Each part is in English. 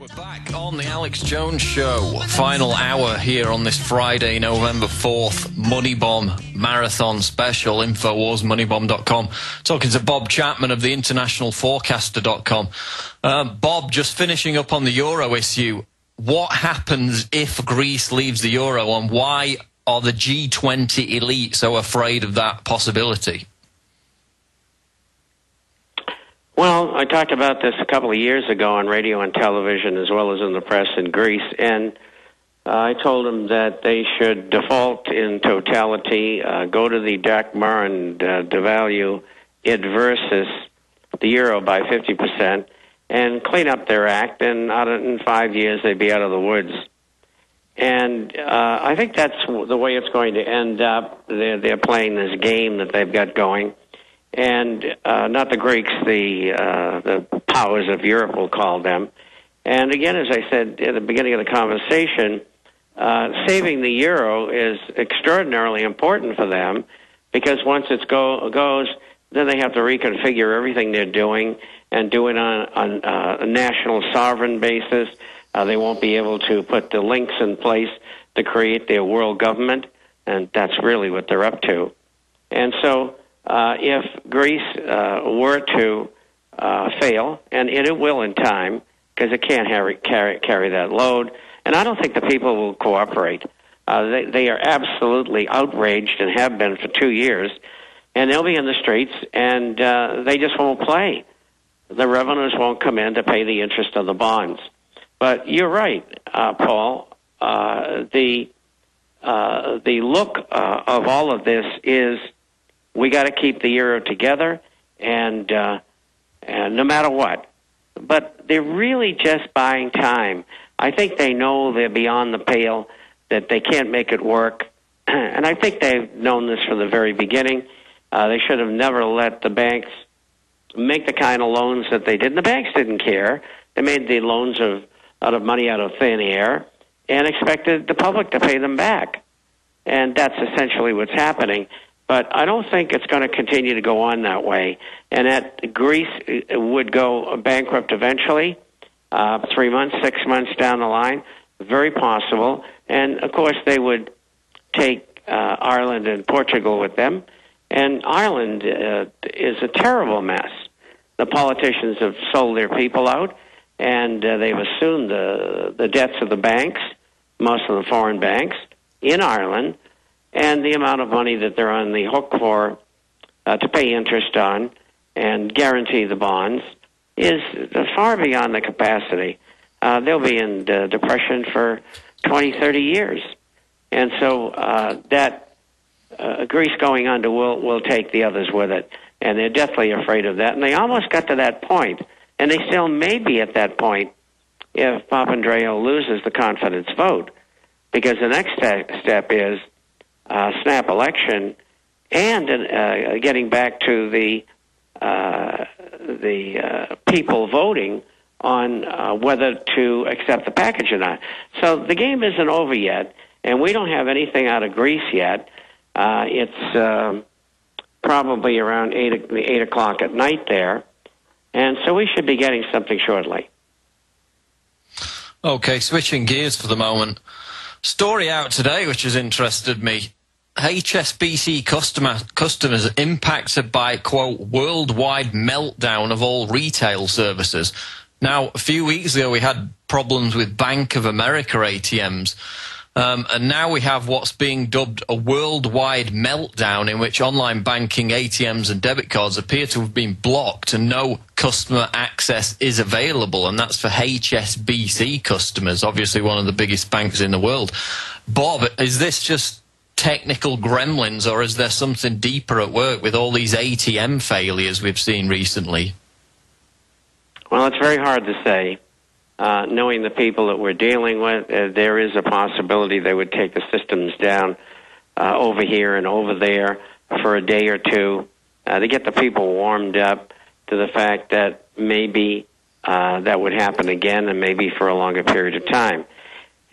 We're back on the Alex Jones Show. Final hour here on this Friday, November 4th, Money Bomb Marathon Special. InfoWarsMoneyBomb.com. Talking to Bob Chapman of the InternationalForecaster.com. Bob, just finishing up on the Euro issue. What happens if Greece leaves the Euro, and why are the G20 elite so afraid of that possibility? Well, I talked about this a couple of years ago on radio and television, as well as in the press in Greece, and I told them that they should default in totality, go to the drachma and devalue it versus the euro by 50%, and clean up their act, and in 5 years they'd be out of the woods. And I think that's the way it's going to end up. They're playing this game that they've got going. And not the Greeks, the powers of Europe, we'll call them. And again, as I said at the beginning of the conversation, saving the euro is extraordinarily important for them, because once it goes, then they have to reconfigure everything they're doing and do it on a national sovereign basis. They won't be able to put the links in place to create their world government, and that's really what they're up to. And so if Greece were to fail, and it will in time, because it can't carry that load, and I don't think the people will cooperate. They are absolutely outraged and have been for 2 years, and they'll be in the streets, and they just won't play. The revenues won't come in to pay the interest of the bonds. But you're right, Paul. The look of all of this is we got to keep the euro together, and no matter what. But they're really just buying time. I think they know they're beyond the pale, that they can't make it work. And I think they've known this from the very beginning. They should have never let the banks make the kind of loans that they did. And the banks didn't care. They made the loans out of money out of thin air and expected the public to pay them back. And that's essentially what's happening. But I don't think it's going to continue to go on that way. And that Greece would go bankrupt eventually, 3 months, 6 months down the line, very possible. And, of course, they would take Ireland and Portugal with them. And Ireland is a terrible mess. The politicians have sold their people out, and they've assumed the debts of the banks, most of the foreign banks, in Ireland, and the amount of money that they're on the hook for to pay interest on and guarantee the bonds is far beyond the capacity. They'll be in depression for 20, 30 years. And so that Greece going under will take the others with it. And they're deathly afraid of that. And they almost got to that point. And they still may be at that point if Papandreou loses the confidence vote. Because the next step is snap election and getting back to the people voting on whether to accept the package or not. So the game isn't over yet, and we don't have anything out of Greece yet. It's probably around 8 o'clock at night there, and so we should be getting something shortly. Okay, switching gears for the moment. Story out today which has interested me. HSBC customers impacted by, quote, worldwide meltdown of all retail services. Now, a few weeks ago we had problems with Bank of America ATMs. And now we have what's being dubbed a worldwide meltdown, in which online banking, ATMs and debit cards appear to have been blocked and no customer access is available. And that's for HSBC customers, obviously one of the biggest banks in the world. Bob, is this just technical gremlins, or is there something deeper at work with all these ATM failures we've seen recently? Well, it's very hard to say. Knowing the people that we're dealing with, there is a possibility they would take the systems down over here and over there for a day or two to get the people warmed up to the fact that maybe that would happen again, and maybe for a longer period of time.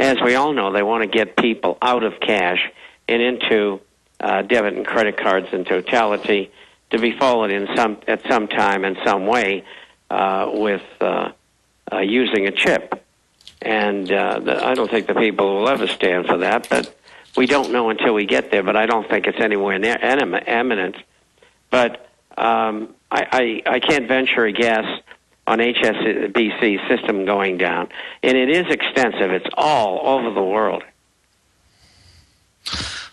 As we all know, they want to get people out of cash and into debit and credit cards in totality, to be followed at some time in some way with using a chip. And I don't think the people will ever stand for that, but we don't know until we get there, but I don't think it's anywhere near imminent. But I can't venture a guess on HSBC's system going down. And it is extensive. It's all over the world.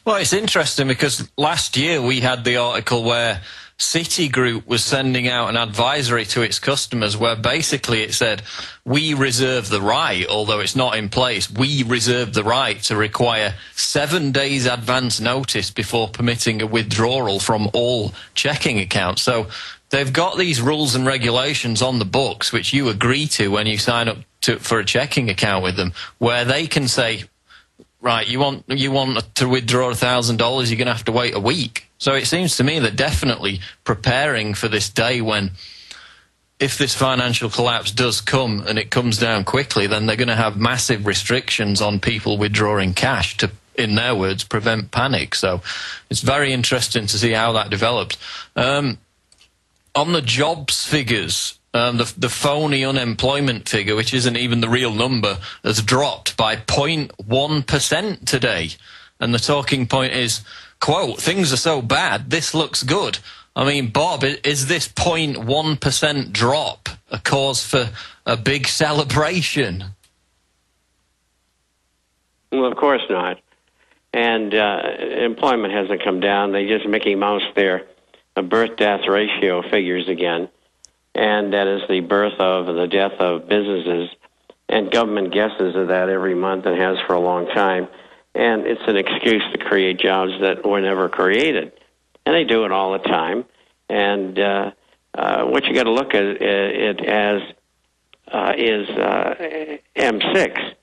Well, it's interesting because last year we had the article where Citigroup was sending out an advisory to its customers where basically it said, we reserve the right, although it's not in place, we reserve the right to require 7 days advance notice before permitting a withdrawal from all checking accounts. So they've got these rules and regulations on the books, which you agree to when you sign up for a checking account with them, where they can say, right, you want to withdraw $1,000, you're going to have to wait a week. So it seems to me that definitely preparing for this day when, if this financial collapse does come and it comes down quickly, then they're going to have massive restrictions on people withdrawing cash to, in their words, prevent panic. So it's very interesting to see how that develops. On the jobs figures, the phony unemployment figure, which isn't even the real number, has dropped by 0.1% today. And the talking point is, quote, things are so bad, this looks good. I mean, Bob, is this 0.1% drop a cause for a big celebration? Well, of course not. And employment hasn't come down. They just Mickey Mouse their birth-death ratio figures again. And that is the birth of and the death of businesses. And government guesses at that every month and has for a long time. And it's an excuse to create jobs that were never created. And they do it all the time. And what you got to look at it as is M6.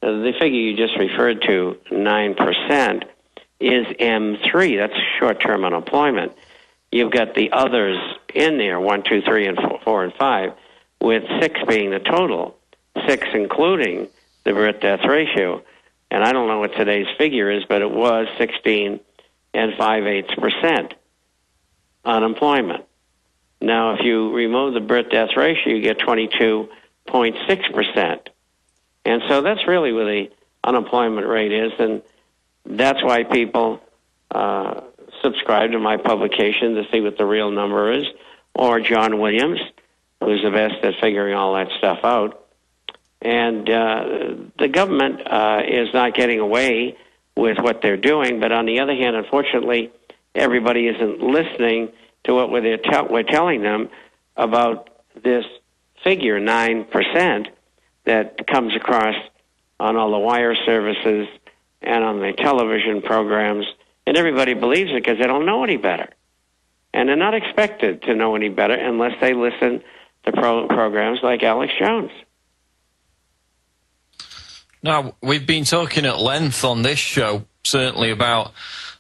The figure you just referred to, 9%, is M3. That's short-term unemployment. You've got the others in there, 1, 2, 3, and 4, and 5, with 6 being the total, 6 including the birth-death ratio. And I don't know what today's figure is, but it was 16 and 5/8% unemployment. Now, if you remove the birth-death ratio, you get 22.6%. And so that's really where the unemployment rate is, and that's why people subscribe to my publication to see what the real number is, or John Williams, who's the best at figuring all that stuff out. And the government is not getting away with what they're doing, but on the other hand, unfortunately, everybody isn't listening to what we're telling them about this figure, 9%, that comes across on all the wire services and on the television programs, and everybody believes it because they don't know any better. And they're not expected to know any better unless they listen to programs like Alex Jones. Now, we've been talking at length on this show, certainly about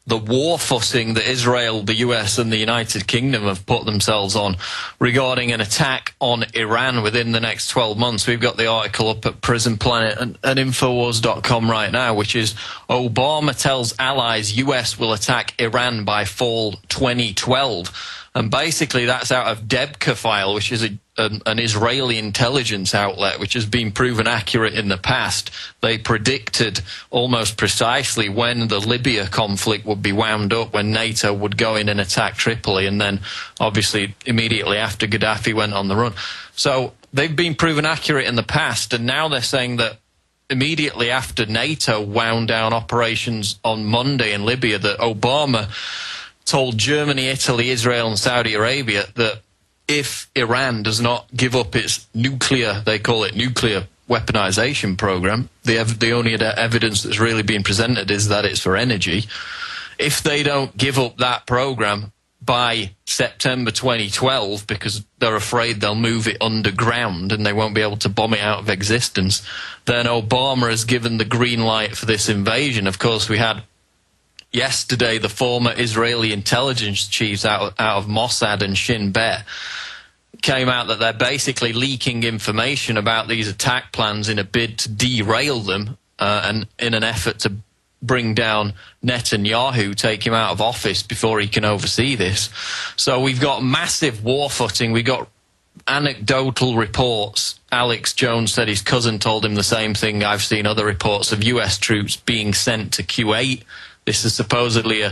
the war footing that Israel, the US, and the United Kingdom have put themselves on regarding an attack on Iran within the next 12 months. We've got the article up at Prison Planet and Infowars.com right now, which is Obama tells allies US will attack Iran by fall 2012. And basically that's out of Debka file, which is an Israeli intelligence outlet, which has been proven accurate in the past. They predicted almost precisely when the Libya conflict would be wound up, when NATO would go in and attack Tripoli, and then obviously immediately after Gaddafi went on the run. So they've been proven accurate in the past, and now they're saying that immediately after NATO wound down operations on Monday in Libya, that Obama told Germany, Italy, Israel, and Saudi Arabia that if Iran does not give up its nuclear, they call it nuclear weaponization program, the only evidence that's really being presented is that it's for energy. If they don't give up that program by September 2012, because they're afraid they'll move it underground and they won't be able to bomb it out of existence, then Obama has given the green light for this invasion. Of course, we had yesterday the former Israeli intelligence chiefs out of Mossad and Shin Bet came out that they're basically leaking information about these attack plans in a bid to derail them and in an effort to bring down Netanyahu, take him out of office before he can oversee this. So we've got massive war footing. We've got anecdotal reports. Alex Jones said his cousin told him the same thing. I've seen other reports of US troops being sent to Kuwait. This is supposedly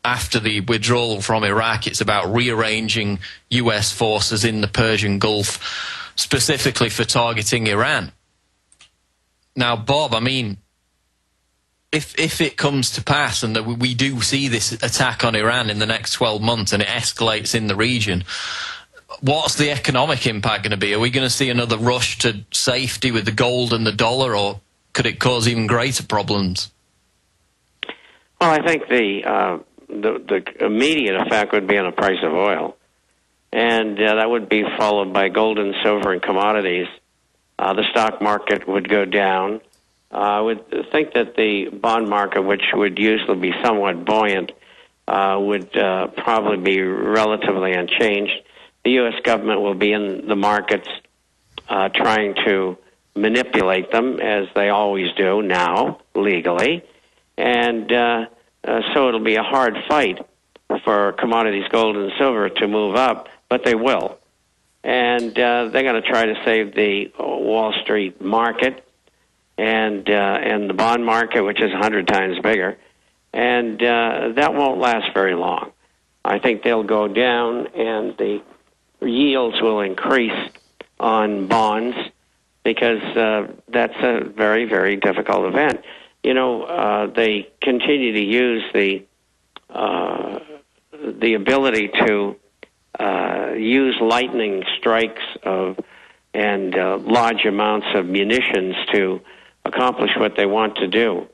after the withdrawal from Iraq. It's about rearranging US forces in the Persian Gulf, specifically for targeting Iran. Now, Bob, I mean, if it comes to pass and that we do see this attack on Iran in the next 12 months and it escalates in the region, what's the economic impact going to be? Are we going to see another rush to safety with the gold and the dollar, or could it cause even greater problems? Well, I think the immediate effect would be on the price of oil, and that would be followed by gold and silver and commodities. The stock market would go down. I would think that the bond market, which would usually be somewhat buoyant, would probably be relatively unchanged. The U.S. government will be in the markets trying to manipulate them, as they always do now, legally. And so it'll be a hard fight for commodities, gold and silver, to move up, but they will. And they're going to try to save the Wall Street market and the bond market, which is 100 times bigger. And that won't last very long. I think they'll go down, and the yields will increase on bonds, because that's a very, very difficult event. You know, they continue to use the ability to use lightning strikes and large amounts of munitions to accomplish what they want to do.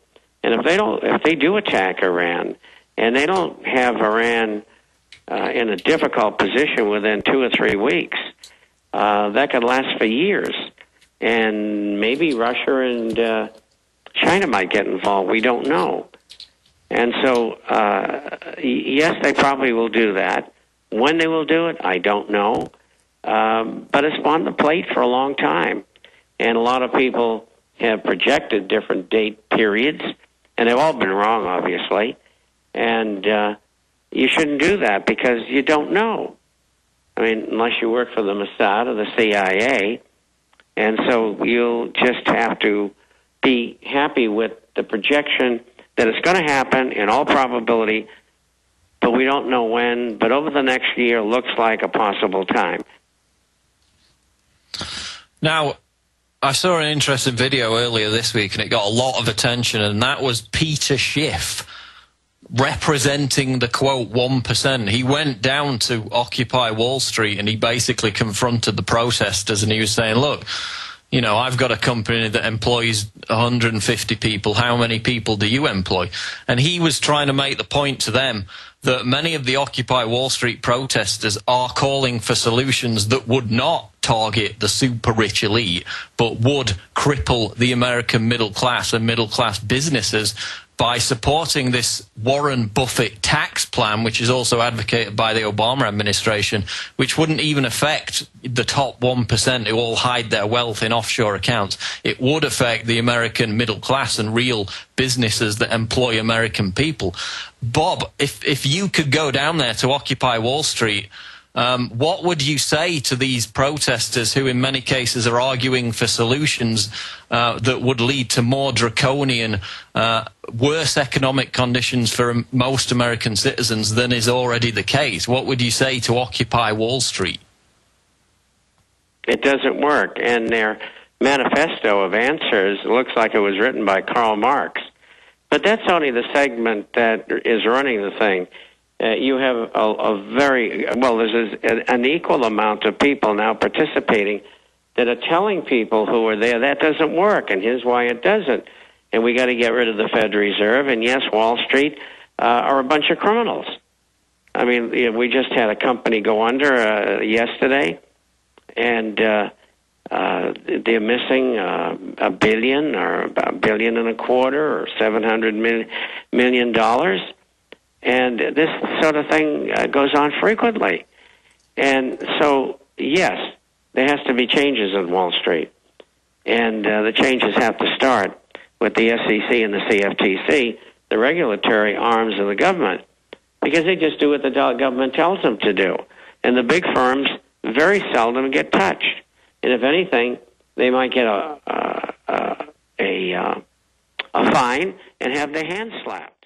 And if they do attack Iran, and they don't have Iran in a difficult position within 2 or 3 weeks, that could last for years. And maybe Russia and China might get involved. We don't know. And so, yes, they probably will do that. When they will do it, I don't know. But it's on the plate for a long time. And a lot of people have projected different date periods, and they've all been wrong, obviously. And you shouldn't do that, because you don't know. I mean, unless you work for the Mossad or the CIA. And so you'll just have to be happy with the projection that it's going to happen in all probability, but we don't know when. But over the next year looks like a possible time. Now, I saw an interesting video earlier this week, and it got a lot of attention, and that was Peter Schiff representing the, quote, 1%. He went down to Occupy Wall Street, and he basically confronted the protesters, and he was saying, look, you know, I've got a company that employs 150 people. How many people do you employ? And he was trying to make the point to them that many of the Occupy Wall Street protesters are calling for solutions that would not target the super rich elite, but would cripple the American middle class and middle class businesses by supporting this Warren Buffett tax plan, which is also advocated by the Obama administration, which wouldn't even affect the top 1% who all hide their wealth in offshore accounts. It would affect the American middle class and real businesses that employ American people. Bob, if you could go down there to Occupy Wall Street, what would you say to these protesters who in many cases are arguing for solutions that would lead to more draconian, worse economic conditions for most American citizens than is already the case? What would you say to Occupy Wall Street? It doesn't work. And their manifesto of answers looks like it was written by Karl Marx. But that's only the segment that is running the thing. You have there's an equal amount of people now participating that are telling people who are there that doesn't work, and here's why it doesn't. And we got to get rid of the Fed Reserve, and yes, Wall Street are a bunch of criminals. I mean, we just had a company go under yesterday, and they're missing $1 billion or $1.25 billion or $700 million. And this sort of thing goes on frequently. And so, yes, there has to be changes on Wall Street. And the changes have to start with the SEC and the CFTC, the regulatory arms of the government, because they just do what the government tells them to do. And the big firms very seldom get touched. And if anything, they might get a fine and have their hands slapped.